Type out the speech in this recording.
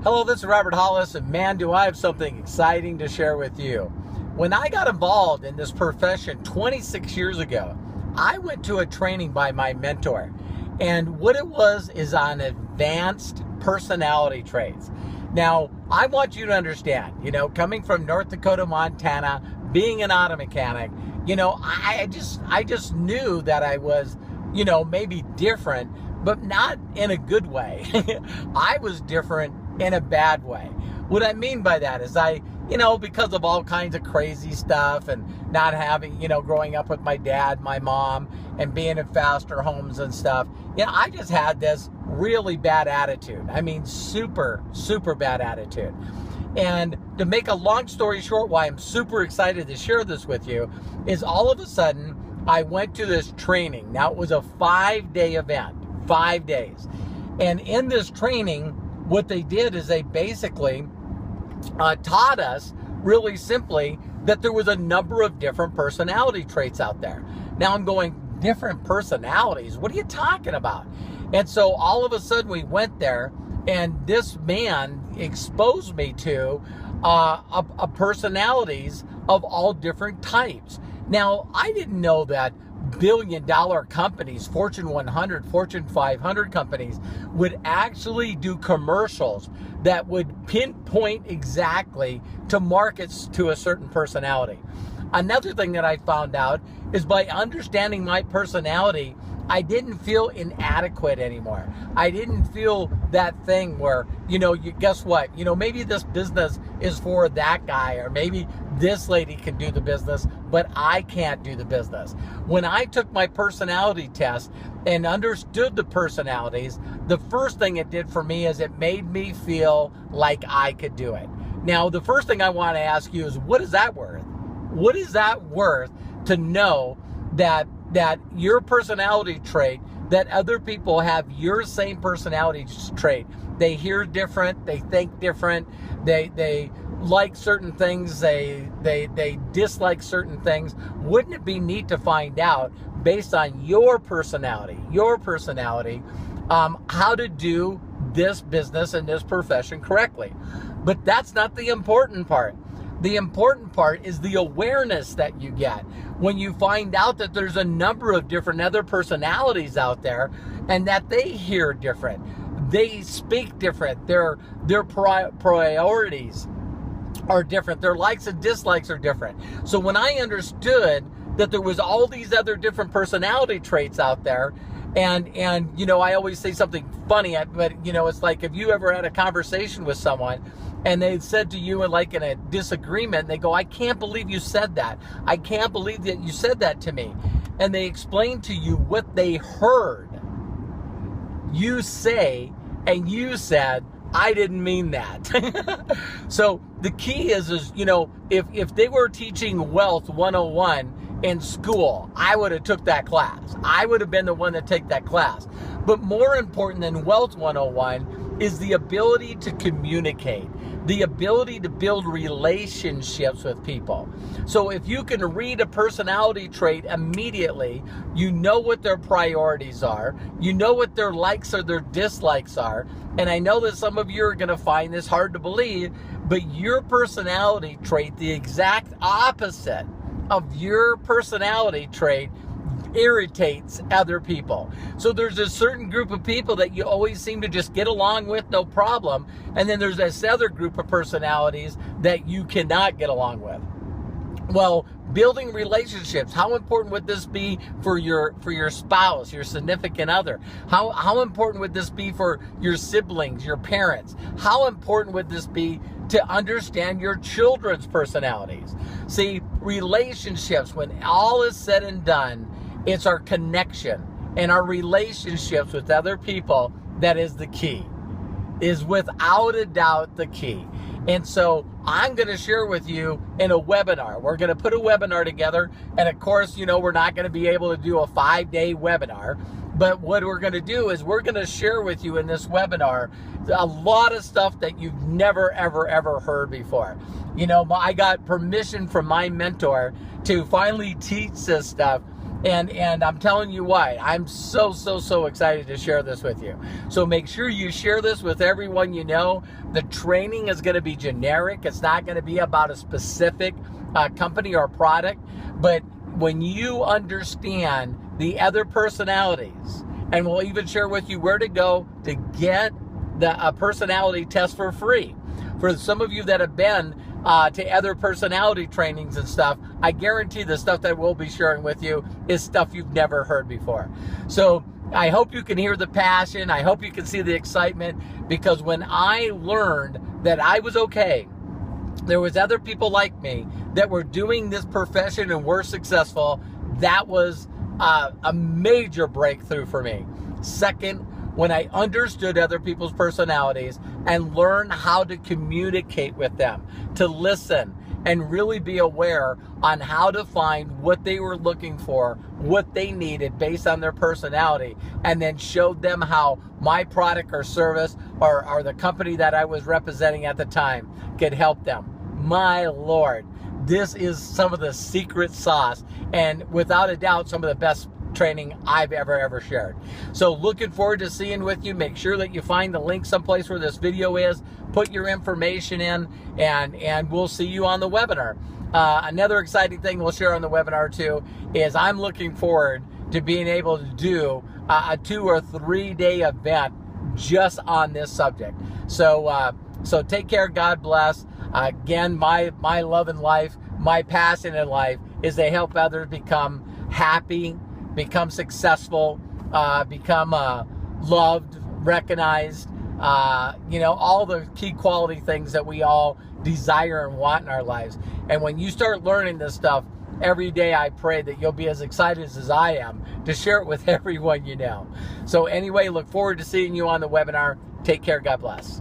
Hello, this is Robert Hollis, and man, do I have something exciting to share with you. When I got involved in this profession 26 years ago, I went to a training by my mentor, and what it was is on advanced personality traits. Now, I want you to understand, coming from North Dakota, Montana, being an auto mechanic, I just knew that I was, maybe different, but not in a good way. I was different in a bad way. What I mean by that is because of all kinds of crazy stuff and not having, growing up with my dad, my mom, and being in foster homes and stuff, I just had this really bad attitude. I mean, super, super bad attitude. And to make a long story short, why I'm super excited to share this with you is all of a sudden I went to this training. Now, it was a 5-day event, 5 days. And in this training, what they did is they basically taught us really simply that there was a number of different personality traits out there. Now I'm going, different personalities? What are you talking about? And so all of a sudden we went there, and this man exposed me to personalities of all different types. Now, I didn't know that billion-dollar companies, Fortune 100, Fortune 500 companies, would actually do commercials that would pinpoint exactly to markets to a certain personality. Another thing that I found out is by understanding my personality, I didn't feel inadequate anymore. I didn't feel that thing where, guess what? Maybe this business is for that guy, or maybe this lady can do the business, but I can't do the business. When I took my personality test and understood the personalities, the first thing it did for me is it made me feel like I could do it. Now, the first thing I want to ask you is, what is that worth? What is that worth to know that your personality trait, that other people have your same personality trait? They hear different, they think different, they like certain things, they dislike certain things. Wouldn't it be neat to find out, based on your personality, how to do this business and this profession correctly? But that's not the important part. The important part is the awareness that you get when you find out that there's a number of different other personalities out there, and that they hear different, they speak different, their priorities are different, their likes and dislikes are different. So when I understood that there was all these other different personality traits out there, and I always say something funny, but it's like, if you ever had a conversation with someone and they said to you, in a disagreement, they go, I can't believe you said that. I can't believe that you said that to me. And they explain to you what they heard you say, and you said, I didn't mean that. So the key is if they were teaching Wealth 101 in school, I would have took that class. I would have been the one to take that class. But more important than Wealth 101 is the ability to communicate, the ability to build relationships with people. So if you can read a personality trait immediately, you know what their priorities are, you know what their likes or their dislikes are. And I know that some of you are going to find this hard to believe, but your personality trait, the exact opposite of your personality trait, irritates other people. So there's a certain group of people that you always seem to just get along with, no problem. And then there's this other group of personalities that you cannot get along with. Well, building relationships, how important would this be for your spouse, your significant other? How important would this be for your siblings, your parents? How important would this be to understand your children's personalities? See, relationships, when all is said and done, it's our connection and our relationships with other people that is the key, is without a doubt the key. And so I'm going to share with you in a webinar. We're going to put a webinar together. And of course, we're not going to be able to do a 5-day webinar. But what we're going to do is we're going to share with you in this webinar a lot of stuff that you've never, ever, ever heard before. I got permission from my mentor to finally teach this stuff. And I'm telling you why. I'm so excited to share this with you. So make sure you share this with everyone you know. The training is going to be generic. It's not going to be about a specific company or product. But when you understand the other personalities, and we'll even share with you where to go to get a personality test for free. For some of you that have been to other personality trainings and stuff, I guarantee the stuff that we'll be sharing with you is stuff you've never heard before. So I hope you can hear the passion. I hope you can see the excitement, because when I learned that I was okay, there was other people like me that were doing this profession and were successful, that was a major breakthrough for me. Second, when I understood other people's personalities and learned how to communicate with them, to listen and really be aware on how to find what they were looking for, what they needed based on their personality, and then showed them how my product or service or the company that I was representing at the time could help them. My Lord, this is some of the secret sauce, and without a doubt, some of the best training I've ever shared. So looking forward to seeing with you. Make sure that you find the link someplace where this video is, put your information in, and we'll see you on the webinar. Another exciting thing we'll share on the webinar too is I'm looking forward to being able to do a 2 or 3 day event just on this subject. So take care. God bless. Again, my love in life, my passion in life is to help others become happy, become successful, become loved, recognized, all the key quality things that we all desire and want in our lives. And when you start learning this stuff, every day I pray that you'll be as excited as I am to share it with everyone you know. So anyway, look forward to seeing you on the webinar. Take care. God bless.